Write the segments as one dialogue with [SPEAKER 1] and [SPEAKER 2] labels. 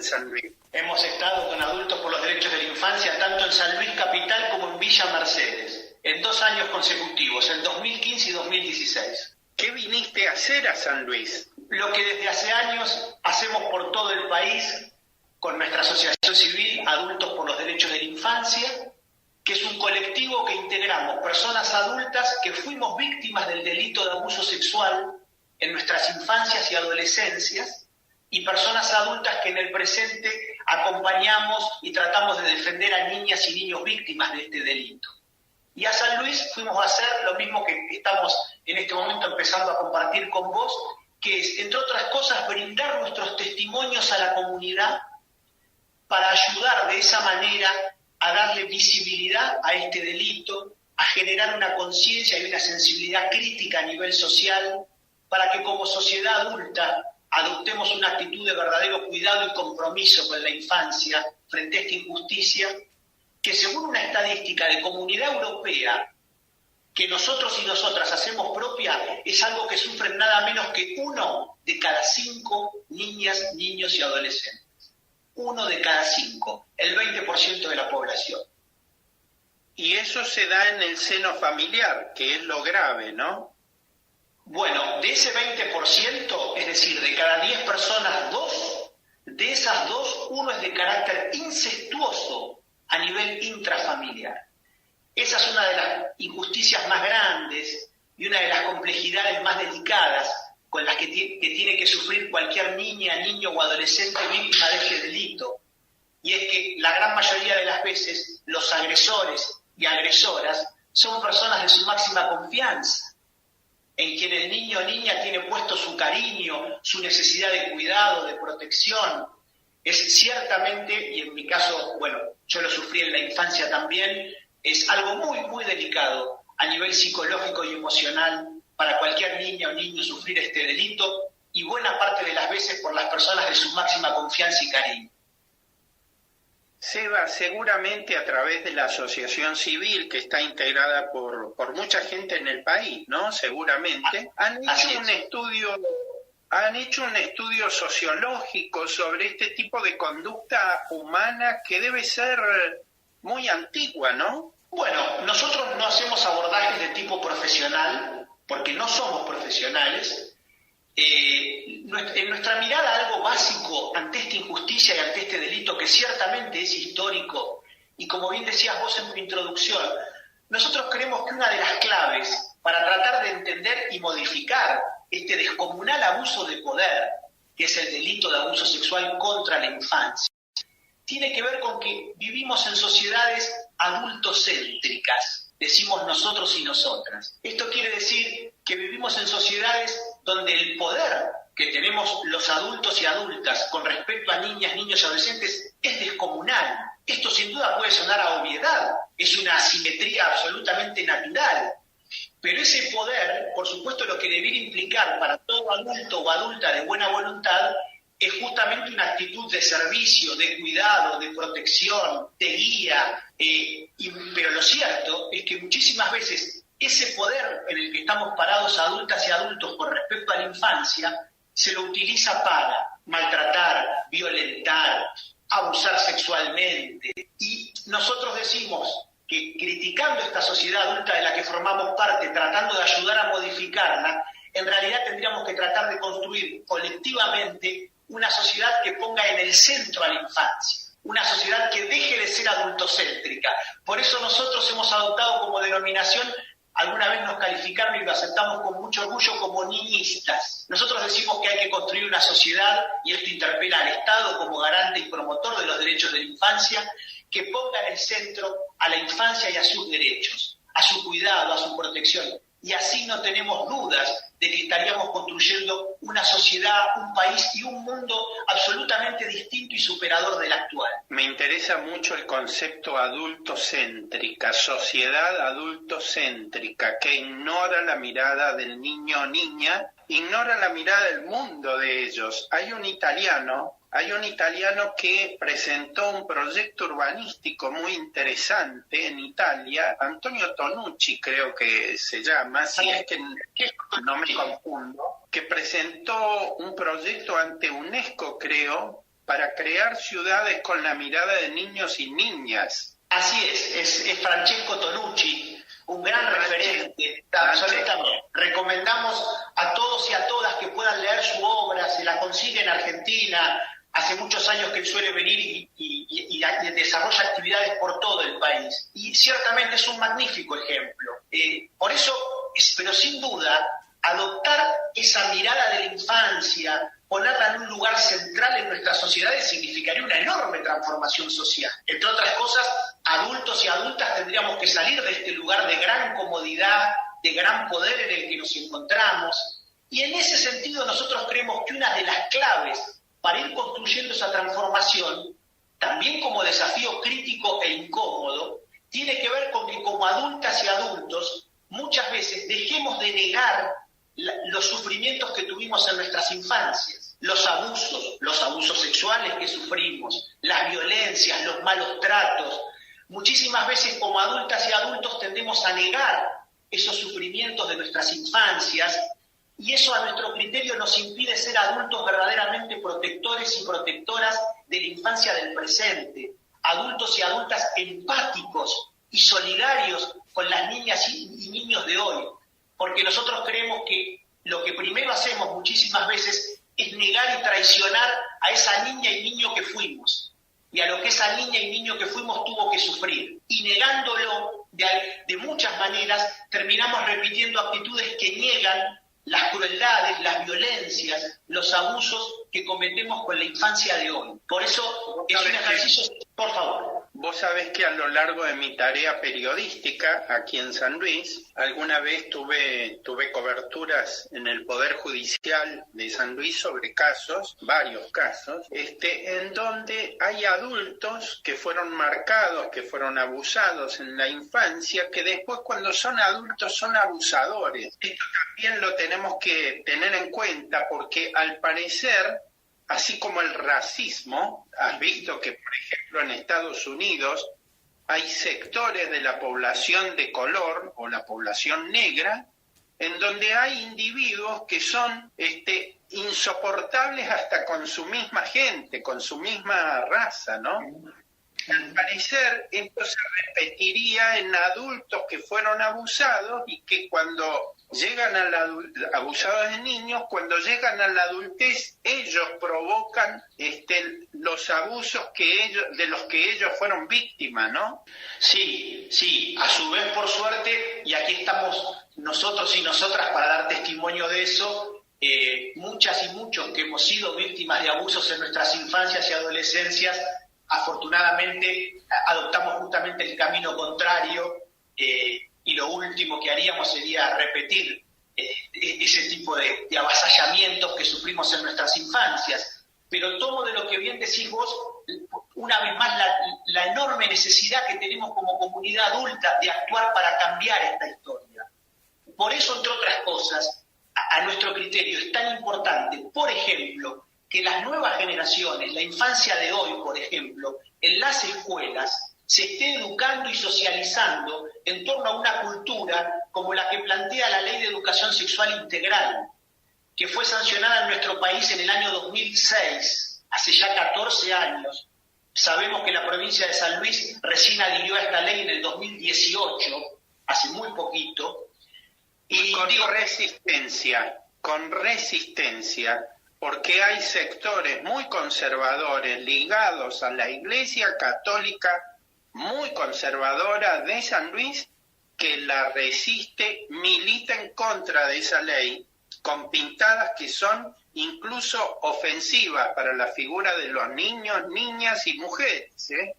[SPEAKER 1] en San Luis.
[SPEAKER 2] Hemos estado con Adultos por los Derechos de la Infancia tanto en San Luis Capital como en Villa Mercedes, en 2 años consecutivos, en 2015 y 2016.
[SPEAKER 1] ¿Qué viniste a hacer a San Luis?
[SPEAKER 2] Lo que desde hace años hacemos por todo el país con nuestra asociación civil Adultos por los Derechos de la Infancia, que es un colectivo que integramos personas adultas que fuimos víctimas del delito de abuso sexual en nuestras infancias y adolescencias, y personas adultas que en el presente acompañamos y tratamos de defender a niñas y niños víctimas de este delito. Y a San Luis fuimos a hacer lo mismo que estamos en este momento empezando a compartir con vos, que es, entre otras cosas, brindar nuestros testimonios a la comunidad para ayudar de esa manera a darle visibilidad a este delito, a generar una conciencia y una sensibilidad crítica a nivel social, para que como sociedad adulta adoptemos una actitud de verdadero cuidado y compromiso con la infancia frente a esta injusticia, que según una estadística de Comunidad Europea, que nosotros y nosotras hacemos propia, es algo que sufren nada menos que 1 de cada 5 niñas, niños y adolescentes. 1 de cada 5, el 20% de la población.
[SPEAKER 1] Y eso se da en el seno familiar, que es lo grave, ¿no?
[SPEAKER 2] Bueno, de ese 20%, es decir, de cada 10 personas, 2, de esas 2, 1 es de carácter incestuoso a nivel intrafamiliar. Esa es una de las injusticias más grandes y una de las complejidades más delicadas con las que tiene que sufrir cualquier niña, niño o adolescente víctima de este delito. Y es que la gran mayoría de las veces los agresores y agresoras son personas de su máxima confianza, en quien el niño o niña tiene puesto su cariño, su necesidad de cuidado, de protección. Es ciertamente, y en mi caso, bueno, yo lo sufrí en la infancia también, es algo muy, muy delicado a nivel psicológico y emocional para cualquier niña o niño sufrir este delito, y buena parte de las veces por las personas de su máxima confianza y cariño.
[SPEAKER 1] Seba, seguramente a través de la asociación civil, que está integrada por mucha gente en el país, ¿no? Seguramente, han hecho un estudio sociológico sobre este tipo de conducta humana que debe ser muy antigua, ¿no?
[SPEAKER 2] Bueno, nosotros no hacemos abordajes de tipo profesional, porque no somos profesionales. En nuestra mirada, algo básico ante esta injusticia y ante este delito, que ciertamente es histórico, y como bien decías vos en tu introducción, nosotros creemos que una de las claves para tratar de entender y modificar este descomunal abuso de poder, que es el delito de abuso sexual contra la infancia, tiene que ver con que vivimos en sociedades adultocéntricas, decimos nosotros y nosotras. Esto quiere decir que vivimos en sociedades donde el poder que tenemos los adultos y adultas con respecto a niñas, niños y adolescentes es descomunal. Esto sin duda puede sonar a obviedad, es una asimetría absolutamente natural. Pero ese poder, por supuesto, lo que debería implicar para todo adulto o adulta de buena voluntad es justamente una actitud de servicio, de cuidado, de protección, de guía. Pero lo cierto es que muchísimas veces ese poder en el que estamos parados adultas y adultos con respecto a la infancia se lo utiliza para maltratar, violentar, abusar sexualmente. Y nosotros decimos que criticando esta sociedad adulta de la que formamos parte, tratando de ayudar a modificarla, en realidad tendríamos que tratar de construir colectivamente una sociedad que ponga en el centro a la infancia, una sociedad que deje de ser adultocéntrica. Por eso nosotros hemos adoptado como denominación, alguna vez nos calificaron y lo aceptamos con mucho orgullo, como niñistas. Nosotros decimos que hay que construir una sociedad, y esto interpela al Estado como garante y promotor de los derechos de la infancia, que ponga en el centro a la infancia y a sus derechos, a su cuidado, a su protección. Y así no tenemos dudas de que estaríamos construyendo una sociedad, un país y un mundo absolutamente distinto y superador del actual.
[SPEAKER 1] Me interesa mucho el concepto adultocéntrica, sociedad adultocéntrica, que ignora la mirada del niño o niña, ignora la mirada del mundo de ellos. Hay un italiano que presentó un proyecto urbanístico muy interesante en Italia, Antonio Tonucci creo que se llama, si es que no me confundo, que presentó un proyecto ante UNESCO, creo, para crear ciudades con la mirada de niños y niñas.
[SPEAKER 2] Así es Francesco Tonucci, un gran referente. Absolutamente. Recomendamos a todos y a todas que puedan leer su obra, se la consigue en Argentina, hace muchos años que él suele venir y desarrolla actividades por todo el país. Y ciertamente es un magnífico ejemplo. Por eso, pero sin duda, adoptar esa mirada de la infancia, ponerla en un lugar central en nuestras sociedades significaría una enorme transformación social. Entre otras cosas, adultos y adultas tendríamos que salir de este lugar de gran comodidad, de gran poder en el que nos encontramos. Y en ese sentido nosotros creemos que una de las claves para ir construyendo esa transformación, también como desafío crítico e incómodo, tiene que ver con que como adultas y adultos muchas veces dejemos de negar los sufrimientos que tuvimos en nuestras infancias, los abusos sexuales que sufrimos, las violencias, los malos tratos. Muchísimas veces como adultas y adultos tendemos a negar esos sufrimientos de nuestras infancias y eso a nuestro criterio nos impide ser adultos verdaderamente protectores y protectoras de la infancia del presente, adultos y adultas empáticos y solidarios con las niñas y niños de hoy. Porque nosotros creemos que lo que primero hacemos muchísimas veces es negar y traicionar a esa niña y niño que fuimos, y a lo que esa niña y niño que fuimos tuvo que sufrir. Y negándolo de muchas maneras, terminamos repitiendo actitudes que niegan las crueldades, las violencias, los abusos que cometemos con la infancia de hoy. Por eso es un ejercicio, por favor.
[SPEAKER 1] Vos sabés que a lo largo de mi tarea periodística aquí en San Luis, alguna vez tuve coberturas en el Poder Judicial de San Luis sobre casos, varios casos, en donde hay adultos que fueron marcados, que fueron abusados en la infancia, que después cuando son adultos son abusadores. Esto también lo tenemos que tener en cuenta porque al parecer, así como el racismo, has visto que, por ejemplo, en Estados Unidos hay sectores de la población de color o la población negra en donde hay individuos que son insoportables hasta con su misma gente, con su misma raza, ¿no? Al parecer esto se repetiría en adultos que fueron abusados y que cuando llegan abusados de niños, cuando llegan a la adultez, ellos provocan los abusos de los que ellos fueron víctimas, ¿no?
[SPEAKER 2] Sí, a su vez, por suerte, y aquí estamos nosotros y nosotras para dar testimonio de eso, muchas y muchos que hemos sido víctimas de abusos en nuestras infancias y adolescencias, afortunadamente adoptamos justamente el camino contrario, y lo último que haríamos sería repetir ese tipo de avasallamientos que sufrimos en nuestras infancias. Pero tomo de lo que bien decís vos, una vez más, la enorme necesidad que tenemos como comunidad adulta de actuar para cambiar esta historia. Por eso, entre otras cosas, a nuestro criterio es tan importante, por ejemplo, que las nuevas generaciones, la infancia de hoy, por ejemplo, en las escuelas, se esté educando y socializando en torno a una cultura como la que plantea la Ley de Educación Sexual Integral, que fue sancionada en nuestro país en el año 2006, hace ya 14 años. Sabemos que la provincia de San Luis recién adhirió a esta ley en el 2018, hace muy poquito.
[SPEAKER 1] Y con resistencia, porque hay sectores muy conservadores ligados a la Iglesia Católica muy conservadora de San Luis que la resiste, milita en contra de esa ley, con pintadas que son incluso ofensivas para la figura de los niños, niñas y mujeres, ¿eh?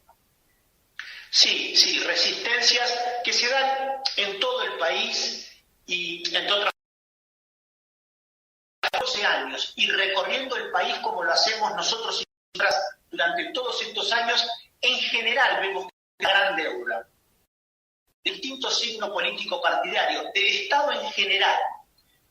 [SPEAKER 2] Sí, resistencias que se dan en todo el país y entre otras 12 años, y recorriendo el país como lo hacemos nosotros y nosotras durante todos estos años, en general vemos una gran deuda de distintos signos políticos partidarios, del Estado en general.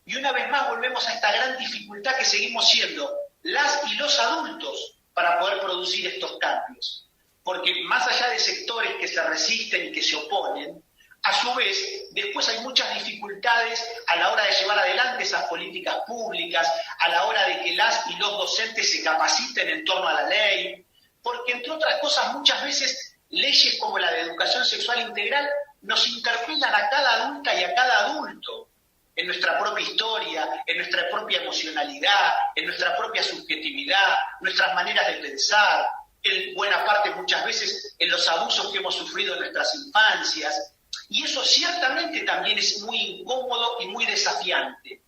[SPEAKER 2] Y una vez más volvemos a esta gran dificultad que seguimos siendo las y los adultos para poder producir estos cambios. Porque más allá de sectores que se resisten y que se oponen, A su vez, después hay muchas dificultades a la hora de llevar adelante esas políticas públicas, a la hora de que las y los docentes se capaciten en torno a la ley, porque entre otras cosas muchas veces leyes como la de educación sexual integral nos interpelan a cada adulta y a cada adulto en nuestra propia historia, en nuestra propia emocionalidad, en nuestra propia subjetividad, nuestras maneras de pensar, en buena parte muchas veces en los abusos que hemos sufrido en nuestras infancias. Y eso ciertamente también es muy incómodo y muy desafiante,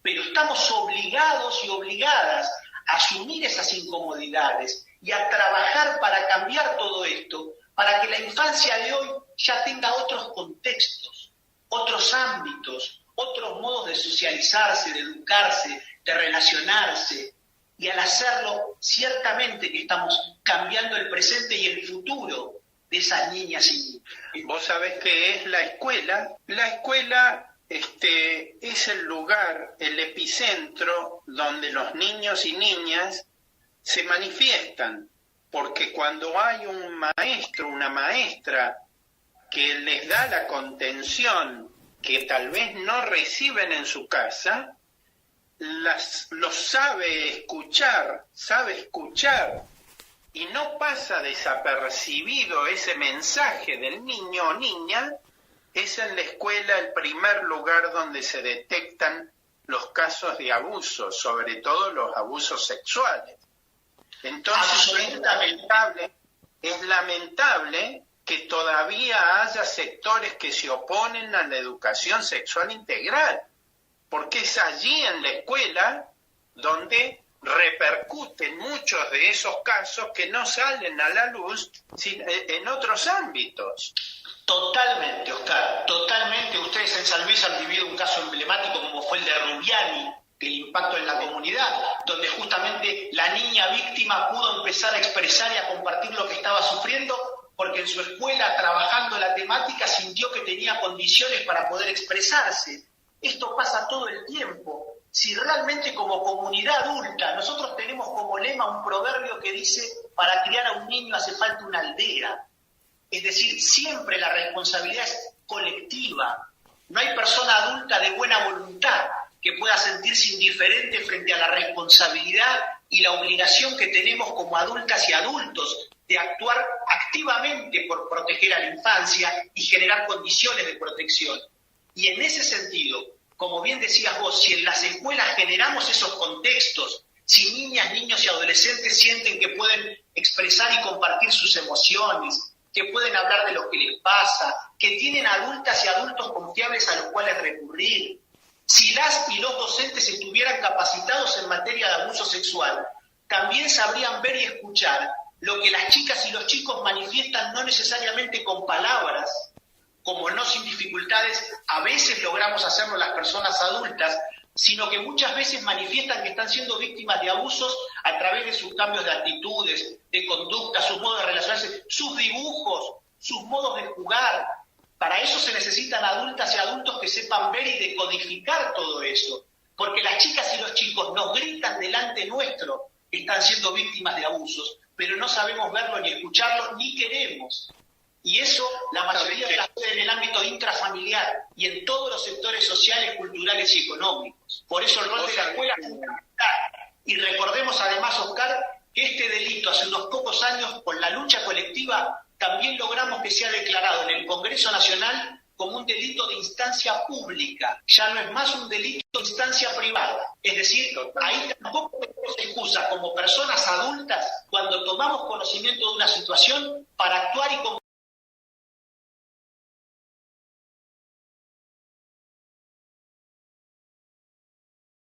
[SPEAKER 2] pero estamos obligados y obligadas a asumir esas incomodidades y a trabajar para cambiar todo esto, para que la infancia de hoy ya tenga otros contextos, otros ámbitos, otros modos de socializarse, de educarse, de relacionarse, y al hacerlo, ciertamente que estamos cambiando el presente y el futuro de esas niñas y niños.
[SPEAKER 1] Vos sabés qué es la escuela. La escuela es el lugar, el epicentro donde los niños y niñas se manifiestan, porque cuando hay un maestro, una maestra que les da la contención que tal vez no reciben en su casa, los sabe escuchar y no pasa desapercibido ese mensaje del niño o niña, es en la escuela el primer lugar donde se detectan los casos de abuso, sobre todo los abusos sexuales. Entonces es lamentable que todavía haya sectores que se oponen a la educación sexual integral, porque es allí en la escuela donde repercuten muchos de esos casos que no salen a la luz en otros ámbitos.
[SPEAKER 2] Totalmente, Oscar, totalmente. Ustedes en San Luis han vivido un caso emblemático como fue el de Rubiani, el impacto en la comunidad, donde justamente la niña víctima pudo empezar a expresar y a compartir lo que estaba sufriendo, porque en su escuela, trabajando la temática, sintió que tenía condiciones para poder expresarse. Esto pasa todo el tiempo. Si realmente como comunidad adulta, nosotros tenemos como lema un proverbio que dice, para criar a un niño hace falta una aldea. Es decir, siempre la responsabilidad es colectiva. No hay persona adulta de buena voluntad que pueda sentirse indiferente frente a la responsabilidad y la obligación que tenemos como adultas y adultos de actuar activamente por proteger a la infancia y generar condiciones de protección. Y en ese sentido, como bien decías vos, si en las escuelas generamos esos contextos, si niñas, niños y adolescentes sienten que pueden expresar y compartir sus emociones, que pueden hablar de lo que les pasa, que tienen adultas y adultos confiables a los cuales recurrir, si las y los docentes estuvieran capacitados en materia de abuso sexual, también sabrían ver y escuchar lo que las chicas y los chicos manifiestan no necesariamente con palabras, como no sin dificultades a veces logramos hacerlo las personas adultas, sino que muchas veces manifiestan que están siendo víctimas de abusos a través de sus cambios de actitudes, de conducta, sus modos de relacionarse, sus dibujos, sus modos de jugar. Para eso se necesitan adultas y adultos que sepan ver y decodificar todo eso, porque las chicas y los chicos nos gritan delante nuestro que están siendo víctimas de abusos, pero no sabemos verlo ni escucharlo, ni queremos. Y eso la mayoría de las veces en el ámbito intrafamiliar y en todos los sectores sociales, culturales y económicos. Por eso el rol de la escuela es fundamental. Y recordemos además, Oscar, que este delito hace unos pocos años, con la lucha colectiva, también logramos que sea declarado en el Congreso Nacional como un delito de instancia pública. Ya no es más un delito de instancia privada. Es decir, ahí tampoco tenemos excusa como personas adultas cuando tomamos conocimiento de una situación para actuar y